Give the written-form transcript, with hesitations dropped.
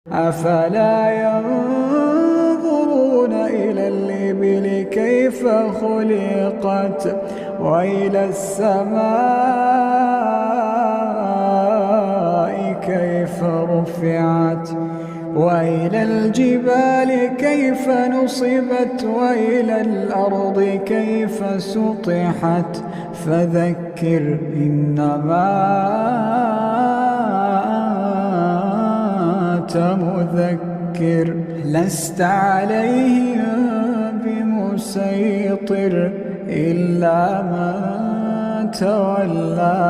أفلا ينظرون إلى الإبل كيف خلقت وإلى السماء كيف رفعت وإلى الجبال كيف نصبت وإلى الأرض كيف سطحت فذكر إنما أنت مذكر لست عليهم بمسيطر إلا من تولى